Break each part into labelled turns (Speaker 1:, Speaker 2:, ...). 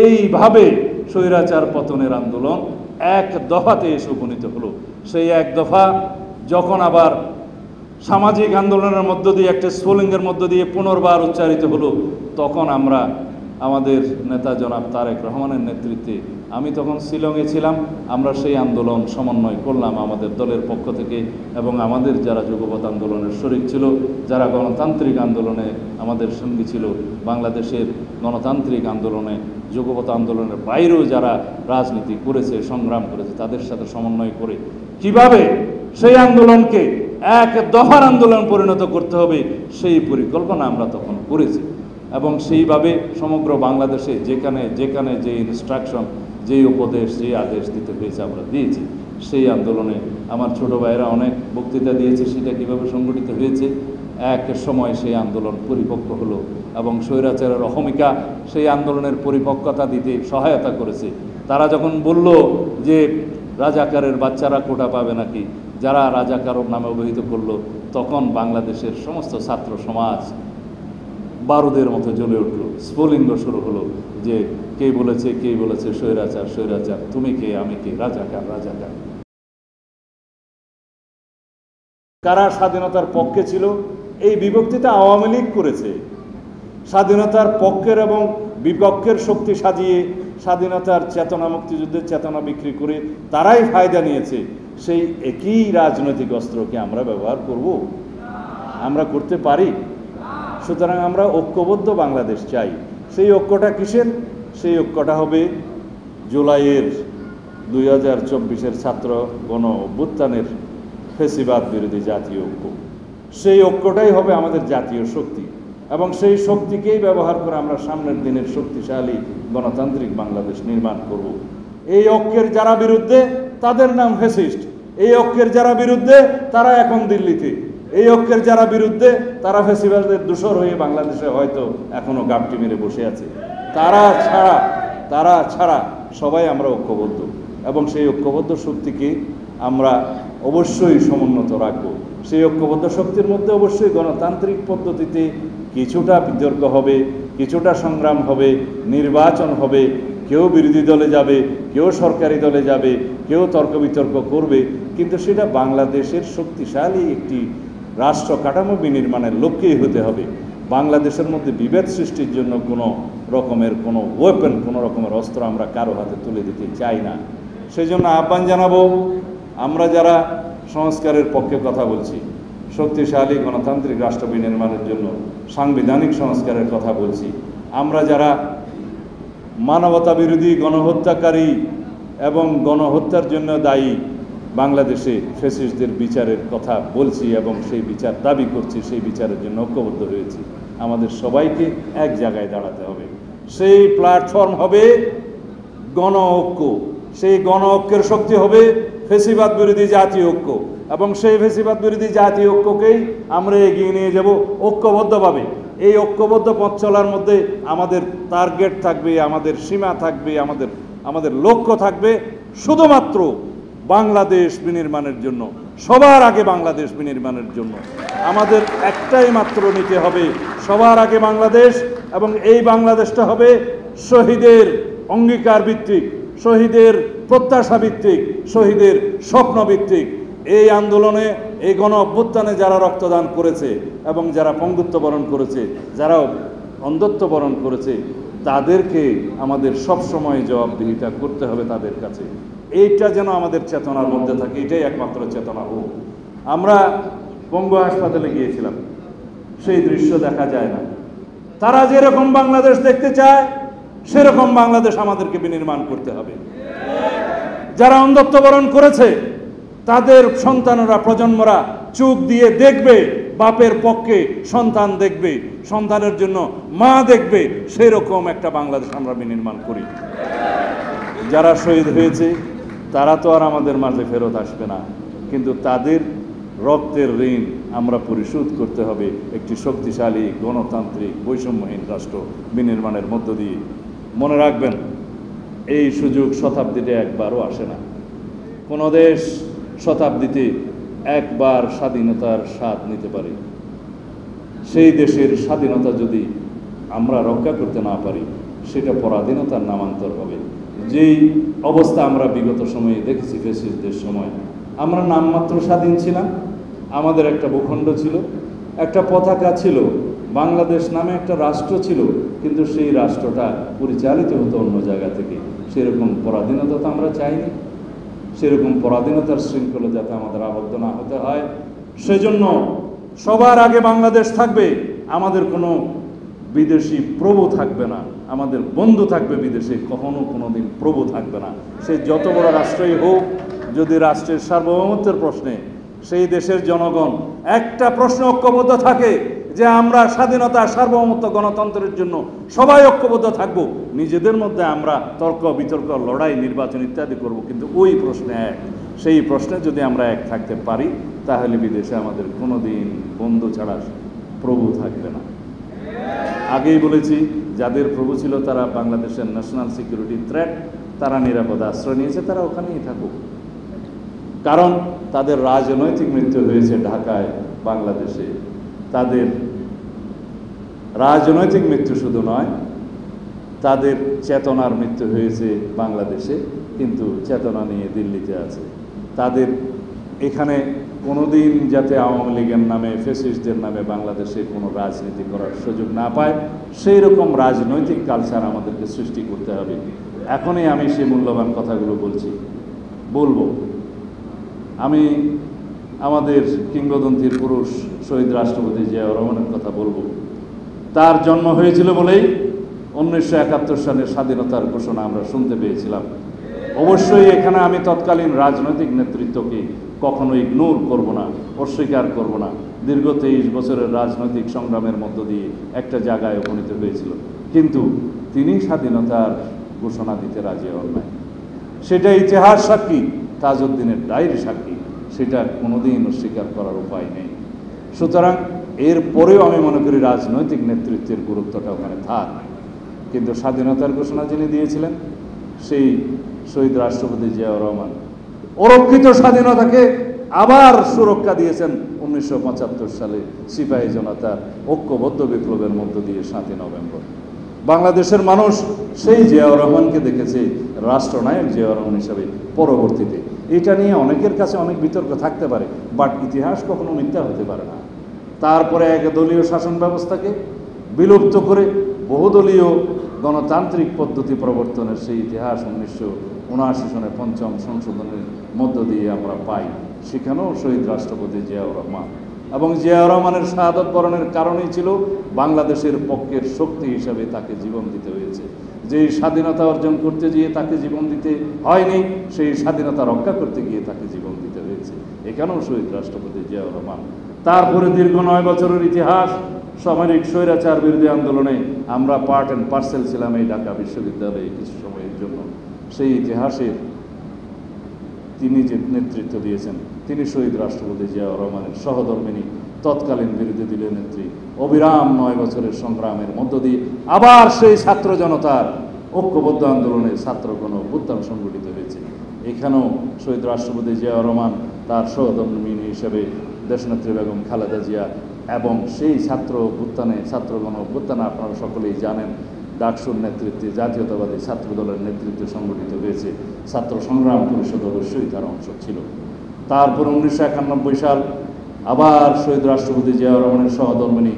Speaker 1: এইভাবে স্বৈরাচার পতনের আন্দোলন এক দফাতে এসে উপনীত হলো। সেই এক দফা যখন আবার সামাজিক আন্দোলনের মধ্য দিয়ে একটা স্ফুলিঙ্গের মধ্য দিয়ে পুনর্বার উচ্চারিত হলো, তখন আমরা আমাদের নেতা জনাব তারেক রহমানের নেতৃত্বে, আমি তখন শিলংয়ে ছিলাম, আমরা সেই আন্দোলন সমন্বয় করলাম আমাদের দলের পক্ষ থেকে, এবং আমাদের যারা যুগপৎ আন্দোলনের শরিক ছিল, যারা গণতান্ত্রিক আন্দোলনে আমাদের সঙ্গী ছিল, বাংলাদেশের গণতান্ত্রিক আন্দোলনে যুগপৎ আন্দোলনের বাইরেও যারা রাজনীতি করেছে, সংগ্রাম করেছে, তাদের সাথে সমন্বয় করে কিভাবে সেই আন্দোলনকে এক দফার আন্দোলন পরিণত করতে হবে সেই পরিকল্পনা আমরা তখন করেছি। এবং সেইভাবে সমগ্র বাংলাদেশে যেখানে যেখানে যে ইনস্ট্রাকশন, যেই উপদেশ, যে আদেশ দিতে হয়েছে আমরা দিয়েছি। সেই আন্দোলনে আমার ছোটো ভাইয়েরা অনেক বক্তৃতা দিয়েছে, সেটা কীভাবে সংগঠিত হয়েছে। এক সময় সেই আন্দোলন পরিপক্ক হলো এবং স্বৈরাচারের অহমিকা সেই আন্দোলনের পরিপক্কতা দিতে সহায়তা করেছে। তারা যখন বলল যে রাজাকারের বাচ্চারা কোটা পাবে নাকি, যারা রাজাকার নামে অভিহিত করলো, তখন বাংলাদেশের সমস্ত ছাত্র সমাজ বারুদের মতো জ্বলে উঠল। স্ফুলিঙ্গ শুরু হলো যে কে বলেছে স্বৈরাচার, স্বৈরাচার, তুমি কে, আমি কে, রাজাকার, রাজাকার। কারা স্বাধীনতার পক্ষে ছিল এই বিভক্তিটা আওয়ামী লীগ করেছে। স্বাধীনতার পক্ষের এবং বিপক্ষের শক্তি সাজিয়ে স্বাধীনতার চেতনা, মুক্তিযুদ্ধের চেতনা বিক্রি করে তারাই ফায়দা নিয়েছে। সেই একই রাজনৈতিক অস্ত্রকে আমরা ব্যবহার করব, আমরা করতে পারি। সুতরাং আমরা ঐক্যবদ্ধ বাংলাদেশ চাই। সেই ঐক্যটা কিসের? সেই ঐক্যটা হবে জুলাইয়ের 2024 ছাত্র গণ অভ্যুত্থানের ফ্যাসিবাদ বিরোধী জাতীয় ঐক্য। সেই ঐক্যটাই হবে আমাদের জাতীয় শক্তি, এবং সেই শক্তিকেই ব্যবহার করে আমরা সামনের দিনের শক্তিশালী গণতান্ত্রিক বাংলাদেশ নির্মাণ করব। এই ঐক্যের যারা বিরুদ্ধে তাদের নাম ফ্যাসিস্ট, এই ঐক্যের যারা বিরুদ্ধে তারা এখন দিল্লিতে, এই ঐক্যের যারা বিরুদ্ধে তারা ফ্যাসিবাদের দূষর হয়ে বাংলাদেশে হয়তো এখনো গাপটি মেরে বসে আছে। তারা ছাড়া সবাই আমরা ঐক্যবদ্ধ, এবং সেই ঐক্যবদ্ধ শক্তিকে আমরা অবশ্যই সমুন্নত রাখব। সেই ঐক্যবদ্ধ শক্তির মধ্যে অবশ্যই গণতান্ত্রিক পদ্ধতিতে কিছুটা বিতর্ক হবে, কিছুটা সংগ্রাম হবে, নির্বাচন হবে, কেউ বিরোধী দলে যাবে, কেউ সরকারি দলে যাবে, কেউ তর্ক বিতর্ক করবে, কিন্তু সেটা বাংলাদেশের শক্তিশালী একটি রাষ্ট্র কাঠামো বিনির্মাণের লক্ষ্যেই হতে হবে। বাংলাদেশের মধ্যে বিভেদ সৃষ্টির জন্য কোনো রকমের কোনো ওয়েপন, কোনো রকমের অস্ত্র আমরা কারো হাতে তুলে দিতে চাই না। সেই জন্য আহ্বান জানাবো, আমরা যারা সংস্কারের পক্ষে কথা বলছি, শক্তিশালী গণতান্ত্রিক রাষ্ট্র বিনির্মাণের জন্য সাংবিধানিক সংস্কারের কথা বলছি, আমরা যারা মানবতা বিরোধী, গণহত্যাকারী এবং গণহত্যার জন্য দায়ী বাংলাদেশে ফ্যাসিস্টদের বিচারের কথা বলছি এবং সেই বিচার দাবি করছি, সেই বিচারের জন্য ঐক্যবদ্ধ হয়েছি, আমাদের সবাইকে এক জায়গায় দাঁড়াতে হবে। সেই প্ল্যাটফর্ম হবে গণ ঐক্য, সেই গণ ঐক্যের শক্তি হবে ফ্যাসিবাদ বিরোধী জাতীয় ঐক্য, এবং সেই ফ্যাসিবাদ বিরোধী জাতীয় ঐক্যকেই আমরা এগিয়ে নিয়ে যাব ঐক্যবদ্ধভাবে। এই ঐক্যবদ্ধ পথ চলার মধ্যে আমাদের টার্গেট থাকবে, আমাদের সীমা থাকবে, আমাদের লক্ষ্য থাকবে শুধুমাত্র বাংলাদেশ বিনির্মাণের জন্য, সবার আগে বাংলাদেশ বিনির্মাণের জন্য আমাদের একটাই মাত্র নিতে হবে, সবার আগে বাংলাদেশ। এবং এই বাংলাদেশটা হবে শহীদের অঙ্গীকার ভিত্তিক, শহীদের প্রত্যাশা ভিত্তিক, শহীদের স্বপ্ন ভিত্তিক। এই আন্দোলনে, এই গণ অভ্যুত্থানে যারা রক্তদান করেছে এবং যারা পঙ্গুত্ব বরণ করেছে, যারা অন্ধত্ব বরণ করেছে, তাদেরকে আমাদের সবসময় জবাবদিহিতা করতে হবে তাদের কাছে। এইটা যেন আমাদের চেতনার মধ্যে থাকে, এটাই একমাত্র চেতনা হোক। আমরা পঙ্গু হাসপাতালে গিয়েছিলাম, সেই দৃশ্য দেখা যায় না। তারা যেরকম বাংলাদেশ দেখতে চায় সেরকম বাংলাদেশ আমাদেরকে বিনির্মাণ করতে হবে। যারা অন্ধত্ব বরণ করেছে তাদের সন্তানরা, প্রজন্মরা চোখ দিয়ে দেখবে, বাপের পক্ষে সন্তান দেখবে, সন্তানের জন্য মা দেখবে, সেরকম একটা বাংলাদেশ আমরা বিনির্মাণ করি। যারা শহীদ হয়েছে তারা তো আর আমাদের মাঝে ফেরত আসবে না, কিন্তু তাদের রক্তের ঋণ আমরা পরিশোধ করতে হবে একটি শক্তিশালী গণতান্ত্রিক বৈষম্যহীন রাষ্ট্র বিনির্মাণের মধ্য দিয়ে। মনে রাখবেন, এই সুযোগ শতাব্দীতে একবারও আসে না। কোনো দেশ শতাব্দীতে একবার স্বাধীনতার স্বাদ নিতে পারে। সেই দেশের স্বাধীনতা যদি আমরা রক্ষা করতে না পারি, সেটা পরাধীনতার নামান্তর হবে। যেই অবস্থা আমরা বিগত সময়ে দেখেছি, ফ্যাসিস্টদের সময় আমরা নামমাত্র স্বাধীন ছিলাম, আমাদের একটা ভূখণ্ড ছিল, একটা পতাকা ছিল, বাংলাদেশ নামে একটা রাষ্ট্র ছিল, কিন্তু সেই রাষ্ট্রটা পরিচালিত হতো অন্য জায়গা থেকে। সেরকম পরাধীনতা তো আমরা চাইনি। সেরকম পরাধীনতার শৃঙ্খলা যাতে আমাদের আবদ্ধ না হতে হয়, সেজন্য সবার আগে বাংলাদেশ থাকবে। আমাদের কোনো বিদেশি প্রভু থাকবে না, আমাদের বন্ধু থাকবে বিদেশে, কখনো কোনো দিন প্রভু থাকবে না। সে যত বড় রাষ্ট্রই হোক, যদি রাষ্ট্রের সার্বভৌমত্বের প্রশ্নে সেই দেশের জনগণ একটা প্রশ্ন ঐক্যবদ্ধ থাকে যে আমরা স্বাধীনতা, সার্বভৌমত্ব, গণতন্ত্রের জন্য সবাই ঐক্যবদ্ধ থাকব, নিজেদের মধ্যে আমরা তর্ক বিতর্ক, লড়াই, নির্বাচন ইত্যাদি করব, কিন্তু ওই প্রশ্নে এক, সেই প্রশ্নে যদি আমরা এক থাকতে পারি, তাহলে বিদেশে আমাদের কোনো দিন বন্ধু ছাড়া প্রভু থাকবে না। আগেই বলেছি, যাদের প্রভু ছিল তারা বাংলাদেশের ন্যাশনাল সিকিউরিটি থ্রেট, তারা নিরাপদ আশ্রয় নিয়েছে, তারা ওখানেই থাকুক। কারণ তাদের রাজনৈতিক মৃত্যু হয়েছে ঢাকায়, বাংলাদেশে। তাদের রাজনৈতিক মৃত্যু শুধু নয়, তাদের চেতনার মৃত্যু হয়েছে বাংলাদেশে, কিন্তু চেতনা নিয়ে দিল্লিতে আছে। তাদের এখানে কোনোদিন যাতে আওয়ামী লীগের নামে, ফ্যাসিস্টদের নামে বাংলাদেশে কোনো রাজনীতি করার সুযোগ না পায়, সেই রকম রাজনৈতিক কালচার আমাদেরকে সৃষ্টি করতে হবে। এখনই আমি সেই মূল্যবান কথাগুলো বলবো। আমি আমাদের কিংবদন্তির পুরুষ শহীদ রাষ্ট্রপতি জিয়াউর রহমানের কথা বলবো। তার জন্ম হয়েছিল বলেই 1971 সালের স্বাধীনতার ঘোষণা আমরা শুনতে পেয়েছিলাম। অবশ্যই এখানে আমি তৎকালীন রাজনৈতিক নেতৃত্বকে কখনো ইগনোর করব না, অস্বীকার করব না। দীর্ঘ 23 বছরের রাজনৈতিক সংগ্রামের মধ্য দিয়ে একটা জায়গায় উপনীত হয়েছিল, কিন্তু তিনি স্বাধীনতার ঘোষণা দিতে রাজি হন নাই। সেটা ইতিহাস সাক্ষী, তাজউদ্দিনের ডায়েরি সাক্ষী, সেটা কোনোদিন অস্বীকার করার উপায় নেই। সুতরাং এর পরেও আমি মনে করি রাজনৈতিক নেতৃত্বের গুরুত্বটা ওখানে থাক, কিন্তু স্বাধীনতার ঘোষণা যিনি দিয়েছিলেন সেই শহীদ রাষ্ট্রপতি জিয়াউর রহমান অরক্ষিত স্বাধীনতাকে আবার সুরক্ষা দিয়েছেন 1975 সালে সিপাহী জনতার ঐক্যবদ্ধ বিপ্লবের মধ্য দিয়ে 7ই নভেম্বর। বাংলাদেশের মানুষ সেই জিয়াউর রহমানকে দেখেছে রাষ্ট্রনায়ক জিয়াউর রহমান হিসাবে। পরবর্তীতে এটা নিয়ে অনেকের কাছে অনেক বিতর্ক থাকতে পারে, বাট ইতিহাস কখনো মিথ্যা হতে পারে না। তারপরে একদলীয় শাসন ব্যবস্থাকে বিলুপ্ত করে বহুদলীয় গণতান্ত্রিক পদ্ধতি প্রবর্তনের সেই ইতিহাস 1979 সনে 5ম সংশোধনের মধ্য দিয়ে আমরা পাই। সেখানেও শহীদ রাষ্ট্রপতি জিয়াউর রহমান, এবং জিয়াউর রহমানের শাহাদত বরণের কারণেই ছিল বাংলাদেশের পক্ষের শক্তি হিসাবে তাকে জীবন দিতে হয়েছে। যেই স্বাধীনতা অর্জন করতে গিয়ে তাকে জীবন দিতে হয়নি, সেই স্বাধীনতা রক্ষা করতে গিয়ে তাকে জীবন দিতে হয়েছে। এখানেও শহীদ রাষ্ট্রপতি জিয়াউর রহমান। তারপরে দীর্ঘ 9 বছরের ইতিহাস, সামরিক স্বৈরাচার বিরোধী আন্দোলনে আমরা পার্ট অ্যান্ড পার্সেল ছিলাম এই ঢাকা বিশ্ববিদ্যালয়ে কিছু সময়ের জন্য। সেই ইতিহাসের তিনি যে নেতৃত্ব দিয়েছেন, তিনি শহীদ রাষ্ট্রপতি জিয়াউর রহমানের সহধর্মিনী, তৎকালীন বিরোধী দলীয় নেত্রী। অবিরাম 9 বছরের সংগ্রামের মধ্য দিয়ে আবার সেই ছাত্র জনতার ঐক্যবদ্ধ আন্দোলনে ছাত্রগণ অভ্যুত্থান সংগঠিত হয়েছে। এখানেও শহীদ রাষ্ট্রপতি জিয়াউর রহমান তার সহধর্মিনী হিসেবে দেশনেত্রী বেগম খালেদা জিয়া, এবং সেই ছাত্রগণ অভ্যুত্থানে আপনারা সকলেই জানেন ডাকসুর নেতৃত্বে, জাতীয়তাবাদী ছাত্র দলের নেতৃত্বে সংগঠিত হয়েছে। ছাত্র সংগ্রাম পরিষদ অবশ্যই তার অংশ ছিল। তারপর 1991 সাল আবার শহীদ রাষ্ট্রপতি জিয়াউর রহমানের সহধর্মিনী,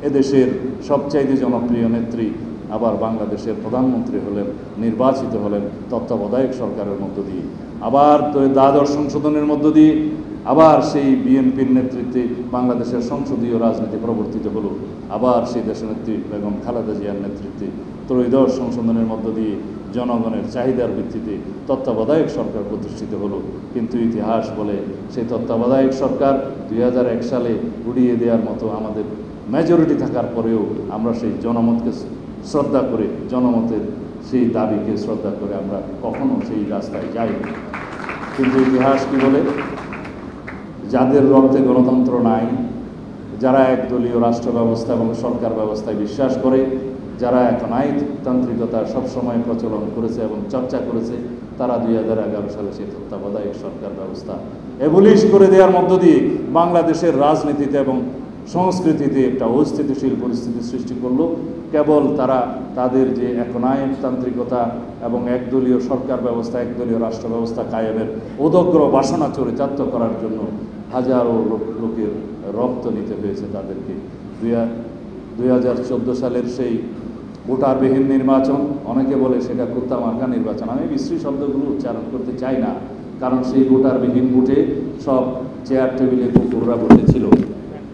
Speaker 1: এদেশের সবচাইতে জনপ্রিয় নেত্রী, আবার বাংলাদেশের প্রধানমন্ত্রী হলেন, নির্বাচিত হলেন তত্ত্বাবধায়ক সরকারের মধ্য দিয়ে। আবার দ্বাদশ সংশোধনের মধ্য দিয়ে আবার সেই বিএনপির নেতৃত্বে বাংলাদেশের সংসদীয় রাজনীতি প্রবর্তিত হলো। আবার সেই দেশনেত্রী বেগম খালেদা জিয়ার নেতৃত্বে ত্রয়োদশ সংশোধনের মধ্য দিয়ে জনগণের চাহিদার ভিত্তিতে তত্ত্বাবধায়ক সরকার প্রতিষ্ঠিত হলো। কিন্তু ইতিহাস বলে সেই তত্ত্বাবধায়ক সরকার 2001 সালে উড়িয়ে দেওয়ার মতো আমাদের মেজরিটি থাকার পরেও আমরা সেই জনমতকে শ্রদ্ধা করে, জনমতের সেই দাবিকে শ্রদ্ধা করে আমরা কখনো সেই রাস্তায় যাই। কিন্তু ইতিহাস কি বলে? যাদের রক্তে গণতন্ত্র নাই, যারা একদলীয় রাষ্ট্র ব্যবস্থা এবং সরকার ব্যবস্থায় বিশ্বাস করে, যারা একনায়কতান্ত্রিকতা সবসময় প্রচলন করেছে এবং চর্চা করেছে, তারা 2011 সালে সেই তত্ত্বাবধায়ক সরকার ব্যবস্থা এবলিশ করে দেওয়ার মধ্য দিয়ে বাংলাদেশের রাজনীতিতে এবং সংস্কৃতিতে একটা অস্থিতিশীল পরিস্থিতি সৃষ্টি করলো। কেবল তারা তাদের যে একনায়কতান্ত্রিকতা এবং একদলীয় সরকার ব্যবস্থা, একদলীয় রাষ্ট্র ব্যবস্থা কায়েমের উদগ্র বাসনা চরিতার্থ করার জন্য হাজারো লোকের রক্ত নিতে হয়েছে তাদেরকে। 2014 সালের সেই ভোটারবিহীন নির্বাচন, অনেকে বলে সেটা কুত্তা মার্কা নির্বাচন। আমি বিশ্রী শব্দগুলো উচ্চারণ করতে চাই না, কারণ সেই ভোটারবিহীন ভোটে সব চেয়ার টেবিলে কুকুররা বসেছিল।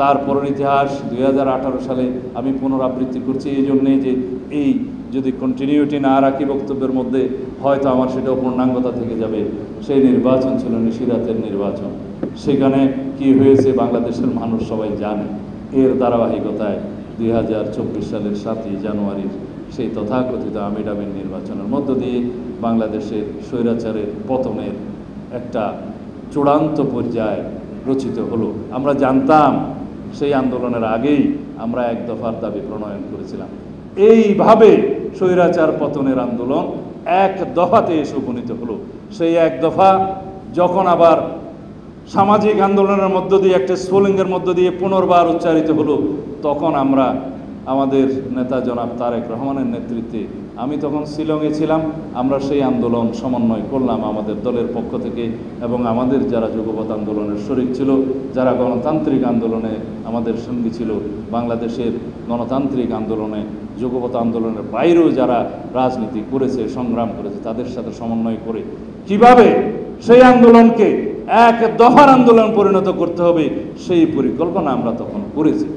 Speaker 1: তারপরের ইতিহাস 2018 সালে আমি পুনরাবৃত্তি করছি এই জন্যে যে এই যদি কন্টিনিউটি না রাখি বক্তব্যের মধ্যে হয়তো আমার সেটাও পূর্ণাঙ্গতা থেকে যাবে। সেই নির্বাচন ছিল নিশিরাতের নির্বাচন। সেখানে কি হয়েছে বাংলাদেশের মানুষ সবাই জানে। এর ধারাবাহিকতায় 2024 সালের 7ই জানুয়ারির সেই তথাকথিত আমিডামিন নির্বাচনের মধ্য দিয়ে বাংলাদেশের স্বৈরাচারের পতনের একটা চূড়ান্ত পর্যায় রচিত হলো। আমরা জানতাম সেই আন্দোলনের আগেই আমরা এক দফার দাবি প্রণয়ন করেছিলাম। এইভাবে স্বৈরাচার পতনের আন্দোলন এক দফাতে এসে উপনীত হলো। সেই এক দফা যখন আবার সামাজিক আন্দোলনের মধ্য দিয়ে একটা স্ফুলিঙ্গের মধ্য দিয়ে পুনর্বার উচ্চারিত হলো, তখন আমরা আমাদের নেতা জনাব তারেক রহমানের নেতৃত্বে, আমি তখন শিলংয়ে ছিলাম, আমরা সেই আন্দোলন সমন্বয় করলাম আমাদের দলের পক্ষ থেকে এবং আমাদের যারা যুগপৎ আন্দোলনের শরিক ছিল, যারা গণতান্ত্রিক আন্দোলনে আমাদের সঙ্গী ছিল, বাংলাদেশের গণতান্ত্রিক আন্দোলনে যুগপৎ আন্দোলনের বাইরেও যারা রাজনীতি করেছে, সংগ্রাম করেছে, তাদের সাথে সমন্বয় করে কিভাবে সেই আন্দোলনকে এক দফার আন্দোলন পরিণত করতে হবে সেই পরিকল্পনা আমরা তখন করেছি।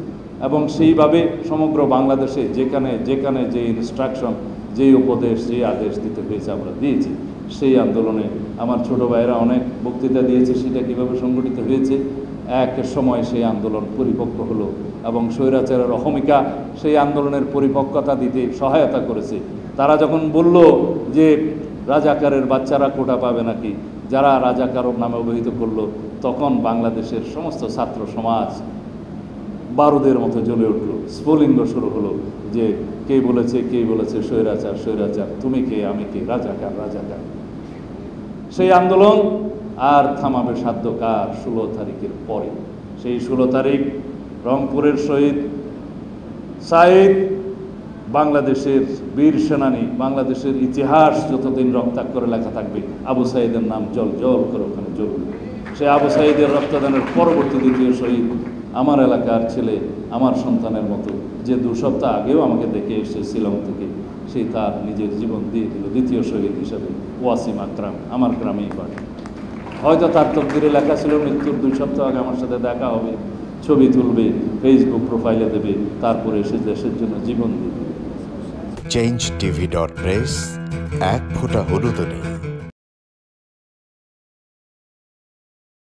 Speaker 1: এবং সেইভাবে সমগ্র বাংলাদেশে যেখানে যেখানে যে ইনস্ট্রাকশন, যেই উপদেশ, যে আদেশ দিতে হয়েছে আমরা দিয়েছি। সেই আন্দোলনে আমার ছোটো ভাইয়েরা অনেক বক্তৃতা দিয়েছে সেটা কীভাবে সংগঠিত হয়েছে। এক সময় সেই আন্দোলন পরিপক্ক হলো এবং স্বৈরাচারের অহমিকা সেই আন্দোলনের পরিপক্কতা দিতে সহায়তা করেছে। তারা যখন বলল যে রাজাকারের বাচ্চারা কোটা পাবে নাকি, যারা রাজাকার নামে অভিহিত করলো, তখন বাংলাদেশের সমস্ত ছাত্র সমাজ বারুদের মতো জ্বলে উঠল। স্ফুলিঙ্গ শুরু হলো যে কে বলেছে স্বৈরাচার স্বৈরাচার, তুমি কে আমি কে, রাজাকার রাজাকার। সেই আন্দোলন আর থামাবে সাধ্য কার? 16 তারিখের পরে। সেই 16 তারিখ রংপুরের শহীদ সাঈদ, বাংলাদেশের বীর সেনানী, বাংলাদেশের ইতিহাস যতদিন রক্তাক্ষরে লেখা থাকবে আবু সাঈদের নাম জল জল করে ওখানে জ্বলবে। সেই আবু সাঈদের রক্তদানের পরবর্তী দ্বিতীয় শহীদ আমার এলাকার ছেলে, আমার সন্তানের মতো, যে 2 সপ্তাহ আগেও আমাকে দেখে এসে শিলং থেকে, সেই তার নিজের জীবন দিয়ে দিল দ্বিতীয় শহীদ হিসাবে। ওয়াসিম আকরাম, আমার গ্রামেই বাড়ি। হয়তো তার তকদিরে লেখা ছিল মৃত্যুর 2 সপ্তাহ আগে আমার সাথে দেখা হবে, ছবি তুলবে, ফেসবুক প্রোফাইলে দেবে, তারপরে এসে দেশের জন্য জীবন দিবে।
Speaker 2: changetv.press, এক ফোঁটা হলুদ নেই।